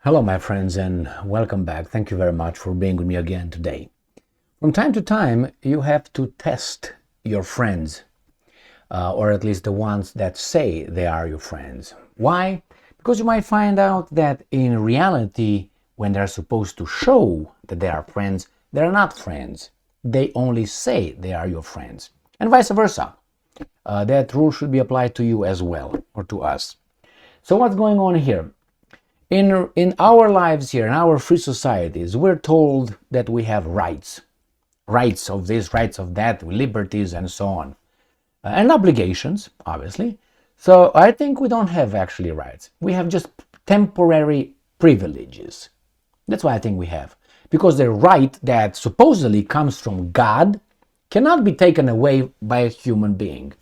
Hello, my friends, and welcome back. Thank you very much for being with me again today. From time to time, you have to test your friends, or at least the ones that say they are your friends. Why? Because you might find out that in reality, when they're supposed to show that they are friends, they're not friends. They only say they are your friends, and vice versa. That rule should be applied to you as well, or to us. So what's going on here? In our lives here, in our free societies, we're told that we have rights of this, rights of that, liberties, and so on, and obligations, obviously. So I think we don't have actually rights. We have just temporary privileges. That's what I think we have. Because the right that supposedly comes from God cannot be taken away by a human being.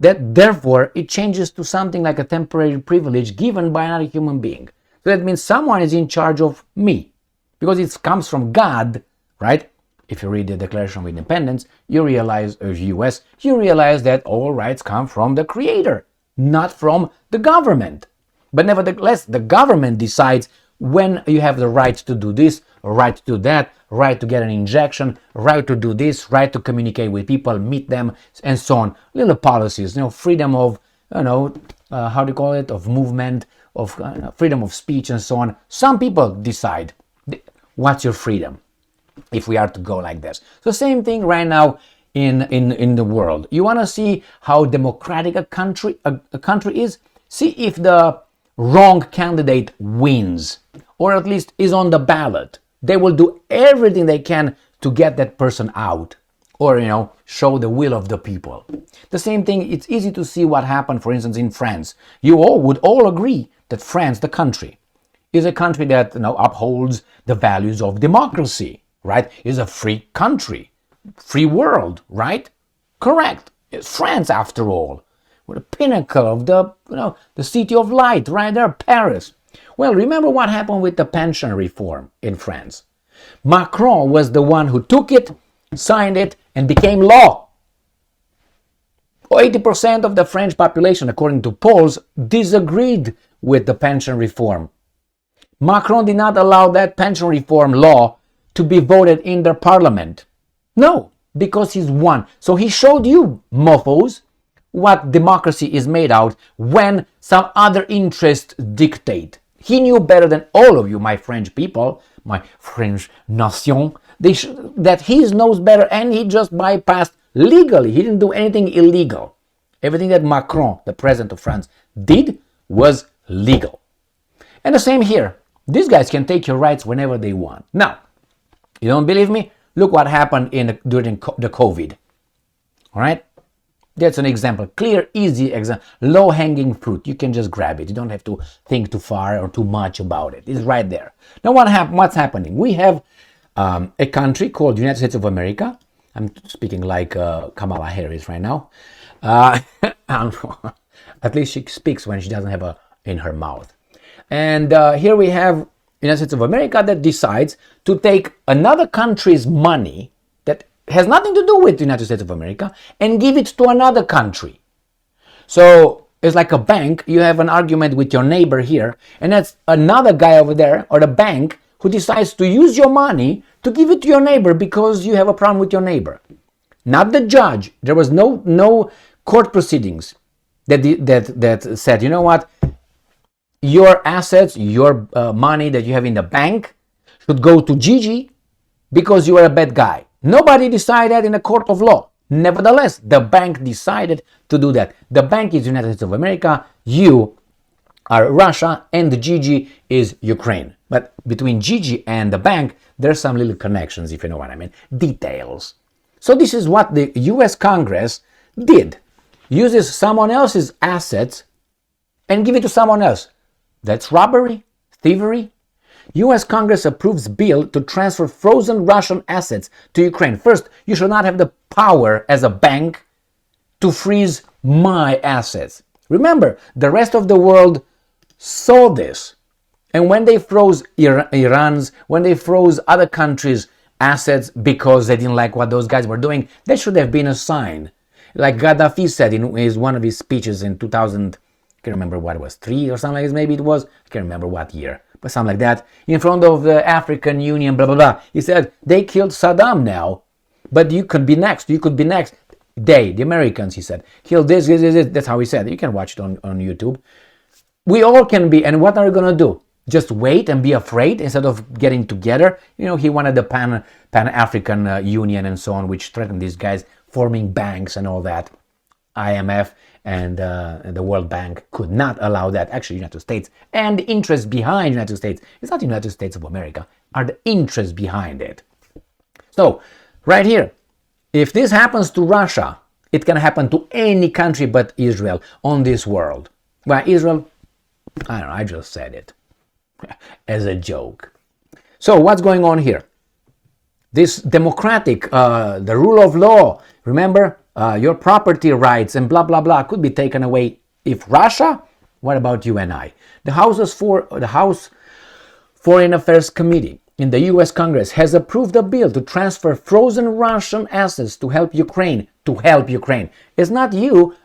That therefore it changes to something like a temporary privilege given by another human being. So that means someone is in charge of me, because it comes from God, right? If you read the Declaration of Independence, you realize, of US, you realize that all rights come from the Creator, not from the government. But nevertheless, the government decides when you have the right to do this, right to do that, right to get an injection, right to do this, right to communicate with people, meet them, and so on. Little policies, freedom of, how do you call it, of movement, of freedom of speech, and so on. Some people decide what's your freedom, if we are to go like this. So same thing right now in the world. You want to see how democratic a country is? See if the wrong candidate wins, or at least is on the ballot. They will do everything they can to get that person out, or show the will of the people. The same thing, it's easy to see what happened, for instance, in France. You all would agree that France, the country, is a country that upholds the values of democracy, right? Is a free country, free world, right? Correct. It's France, after all. With the pinnacle of the city of light, right there, Paris. Well, remember what happened with the pension reform in France. Macron was the one who took it, signed it, and became law. 80% of the French population, according to polls, disagreed with the pension reform. Macron did not allow that pension reform law to be voted in their parliament. No, because he's won. So he showed you, mofos, what democracy is made out when some other interests dictate. He knew better than all of you, my French people, my French nation, that he knows better, and he just bypassed legally. He didn't do anything illegal. Everything that Macron, the president of France, did was legal. And the same here. These guys can take your rights whenever they want. Now, you don't believe me? Look what happened during the COVID. All right? That's an example. Clear, easy example. Low-hanging fruit. You can just grab it. You don't have to think too far or too much about it. It's right there. Now, what's happening? We have a country called United States of America. I'm speaking like Kamala Harris right now. At least she speaks when she doesn't have in her mouth. And here we have United States of America that decides to take another country's money that has nothing to do with the United States of America and give it to another country. So it's like a bank. You have an argument with your neighbor here, and that's another guy over there, or the bank, who decides to use your money to give it to your neighbor because you have a problem with your neighbor. Not the judge. There was no court proceedings that said, you know what, your assets, your money that you have in the bank should go to Gigi because you are a bad guy. Nobody decided in a court of law. Nevertheless, the bank decided to do that. The bank is United States of America, you are Russia, and Gigi is Ukraine. But between Gigi and the bank, there's some little connections, if you know what I mean, details. So this is what the US Congress did. Uses someone else's assets and give it to someone else. That's robbery, thievery. US Congress approves bill to transfer frozen Russian assets to Ukraine. First, you should not have the power as a bank to freeze my assets. Remember, the rest of the world saw this. And when they froze Iran's, when they froze other countries' assets because they didn't like what those guys were doing, that should have been a sign. Like Gaddafi said in one of his speeches in 2000, I can't remember what it was, 3 or something like this, maybe it was, I can't remember what year. but something like that, in front of the African Union, blah, blah, blah. He said, they killed Saddam now, but you could be next, you could be next. They, the Americans, he said, killed this. That's how he said it. You can watch it on YouTube. We all can be, and what are we going to do? Just wait and be afraid instead of getting together? You know, he wanted the Pan-African Union and so on, which threatened these guys, forming banks and all that. IMF and the World Bank could not allow that. Actually, United States and the interest behind United States, it's not the United States of America, are the interests behind it. So, right here, if this happens to Russia, it can happen to any country but Israel on this world. Well, Israel, I don't know, I just said it as a joke. So, what's going on here? This democratic, the rule of law, remember, your property rights and blah, blah, blah could be taken away if Russia. What about you and I? The House Foreign Affairs Committee in the U.S. Congress has approved a bill to transfer frozen Russian assets to help Ukraine. It's not you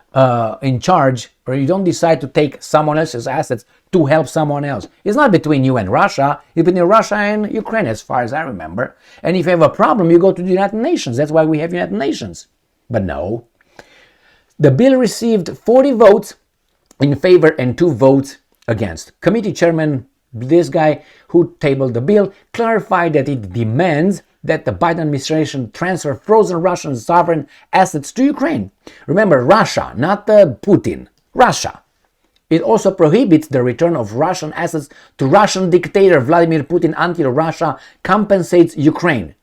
in charge, or you don't decide to take someone else's assets to help someone else. It's not between you and Russia. It's between Russia and Ukraine, as far as I remember. And if you have a problem, you go to the United Nations. That's why we have United Nations. But no. The bill received 40 votes in favor and 2 votes against. Committee chairman, this guy who tabled the bill, clarified that it demands that the Biden administration transfer frozen Russian sovereign assets to Ukraine. Remember, Russia, not Putin. Russia. It also prohibits the return of Russian assets to Russian dictator Vladimir Putin until Russia compensates Ukraine.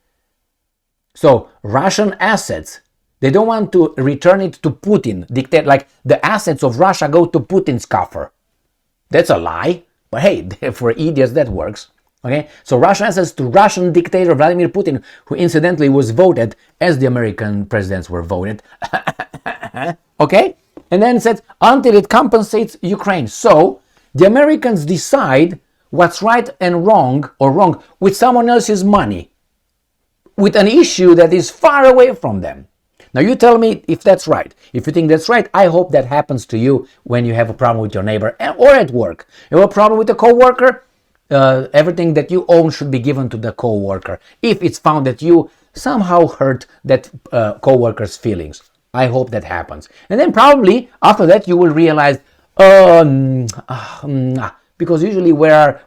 So, Russian assets, they don't want to return it to Putin, dictate, like the assets of Russia go to Putin's coffer. That's a lie. But hey, for idiots, that works. Okay, so Russian assets to Russian dictator Vladimir Putin, who incidentally was voted as the American presidents were voted. Okay, and then it says until it compensates Ukraine. So the Americans decide what's right and wrong, or wrong, with someone else's money, with an issue that is far away from them. Now you tell me if that's right. If you think that's right, I hope that happens to you when you have a problem with your neighbor or at work. You have a problem with a coworker, everything that you own should be given to the coworker. If it's found that you somehow hurt that coworker's feelings, I hope that happens. And then probably after that you will realize, because usually we are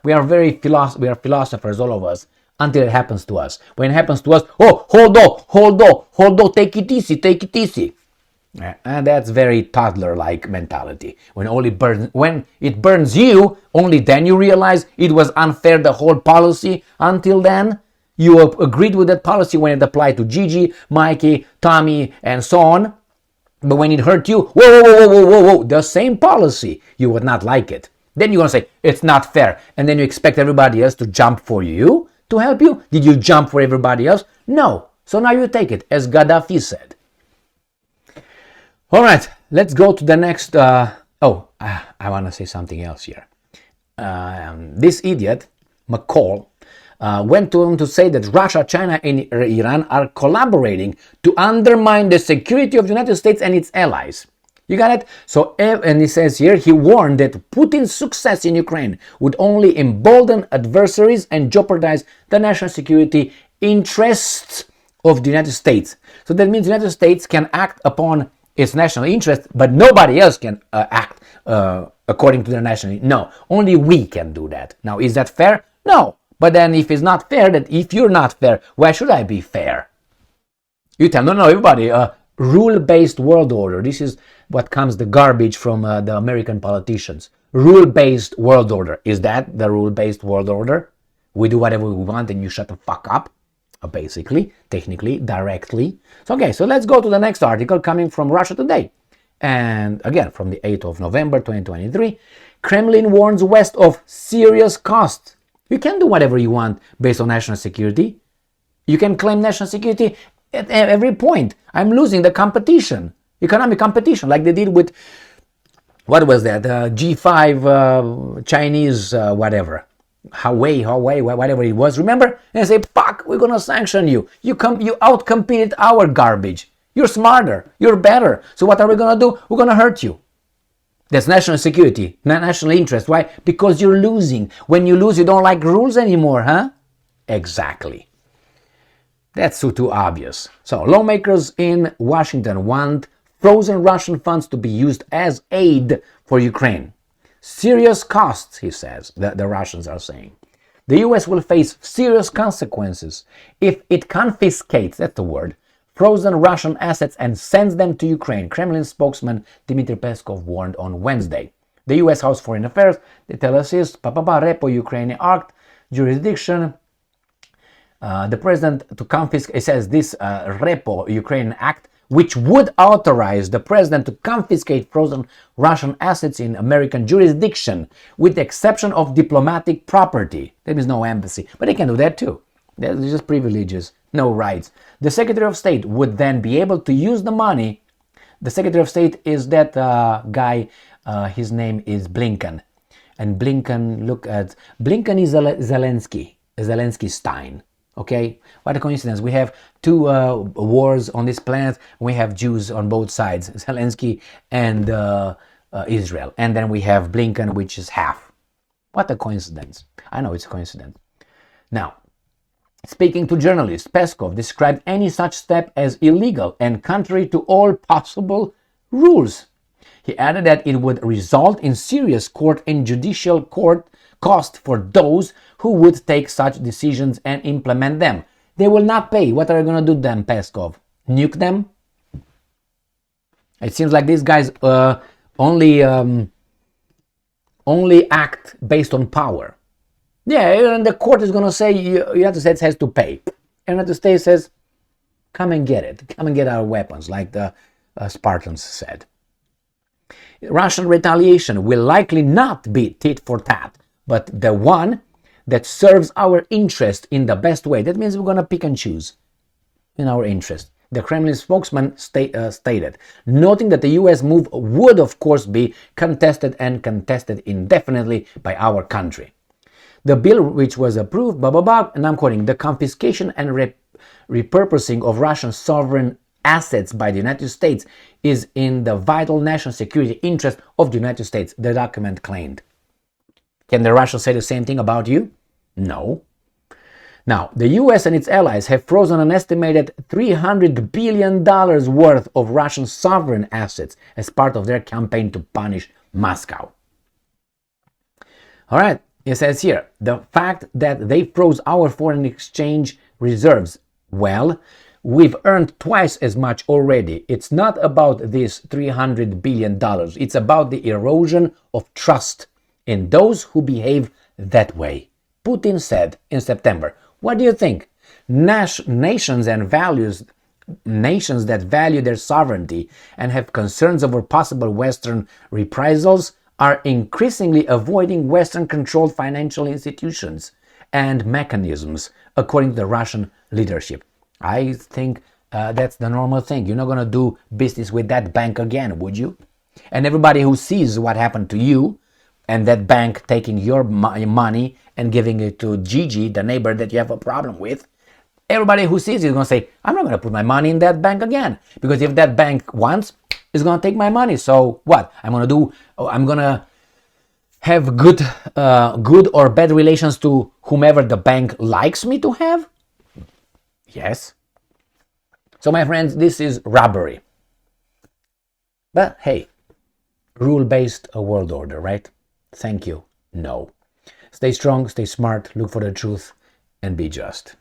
philosophers, all of us. Until it happens to us. When it happens to us, oh, hold on, take it easy. And that's very toddler-like mentality. When it burns you, only then you realize it was unfair, the whole policy. Until then, you agreed with that policy when it applied to Gigi, Mikey, Tommy, and so on. But when it hurt you, whoa, the same policy, you would not like it. Then you're going to say, it's not fair. And then you expect everybody else to jump for you. To help you? Did you jump for everybody else? No. So now you take it, as Gaddafi said. All right, let's go to the next. I want to say something else here. This idiot, McCall, went on to say that Russia, China, and Iran are collaborating to undermine the security of the United States and its allies. You got it? So, and he says here, he warned that Putin's success in Ukraine would only embolden adversaries and jeopardize the national security interests of the United States. So that means the United States can act upon its national interest, but nobody else can act according to their national interest. No, only we can do that. Now, is that fair? No. But then if it's not fair, that if you're not fair, why should I be fair? You tell, no, everybody, rule-based world order. This is what comes the garbage from the American politicians. Rule-based world order. Is that the rule-based world order? We do whatever we want and you shut the fuck up? Basically, technically, directly. So let's go to the next article coming from Russia Today. And again, from the 8th of November 2023, Kremlin warns West of serious costs. You can do whatever you want based on national security. You can claim national security at every point. I'm losing the competition, economic competition, like they did with, what was that, G5 Chinese whatever, Huawei, whatever it was, remember? And say, fuck, we're going to sanction you. You outcompeted our garbage. You're smarter, you're better. So what are we going to do? We're going to hurt you. That's national security, national interest. Why? Because you're losing. When you lose, you don't like rules anymore, huh? Exactly. That's too obvious. So lawmakers in Washington want frozen Russian funds to be used as aid for Ukraine. Serious costs, he says, the Russians are saying. The US will face serious consequences if it confiscates, that's the word, frozen Russian assets and sends them to Ukraine, Kremlin spokesman Dmitry Peskov warned on Wednesday. The US House Foreign Affairs, they tell us, is Repo Ukraine Act jurisdiction. The president to confiscate, it says this Repo Ukraine Act, which would authorize the president to confiscate frozen Russian assets in American jurisdiction, with the exception of diplomatic property. There is no embassy, but they can do that too. There's just privileges, no rights. The Secretary of State would then be able to use the money. The Secretary of State is that guy, his name is Blinken. And Blinken, Blinken is Zelensky Stein. Okay, what a coincidence. We have two wars on this planet. We have Jews on both sides, Zelensky and Israel. And then we have Blinken, which is half. What a coincidence. I know it's a coincidence. Now, speaking to journalists, Peskov described any such step as illegal and contrary to all possible rules. He added that it would result in serious court and judicial cost for those who would take such decisions and implement them. They will not pay. What are you going to do then, Peskov? Nuke them? It seems like these guys only act based on power. Yeah, and the court is going to say United States has to pay. And United States says, come and get it. Come and get our weapons, like the Spartans said. Russian retaliation will likely not be tit for tat, but the one that serves our interest in the best way. That means we're going to pick and choose in our interest. The Kremlin spokesman stated, noting that the US move would of course be contested indefinitely by our country. The bill, which was approved, and I'm quoting, the confiscation and repurposing of Russian sovereign assets by the United States is in the vital national security interest of the United States, the document claimed. Can the Russians say the same thing about you? No. Now, the US and its allies have frozen an estimated $300 billion worth of Russian sovereign assets as part of their campaign to punish Moscow. All right, it says here, the fact that they froze our foreign exchange reserves, well, we've earned twice as much already. It's not about this $300 billion. It's about the erosion of trust in those who behave that way, Putin said in September. What do you think? Nations that value their sovereignty and have concerns over possible Western reprisals are increasingly avoiding Western-controlled financial institutions and mechanisms, according to the Russian leadership. I think that's the normal thing. You're not going to do business with that bank again, would you? And everybody who sees what happened to you and that bank taking your money and giving it to Gigi, the neighbor that you have a problem with, everybody who sees it is going to say, I'm not going to put my money in that bank again. Because if that bank wants, it's going to take my money. So what? I'm going to have good or bad relations to whomever the bank likes me to have? Yes. So my friends, this is robbery. But hey, rule-based world order, right? Thank you. No. Stay strong, stay smart, look for the truth, and be just.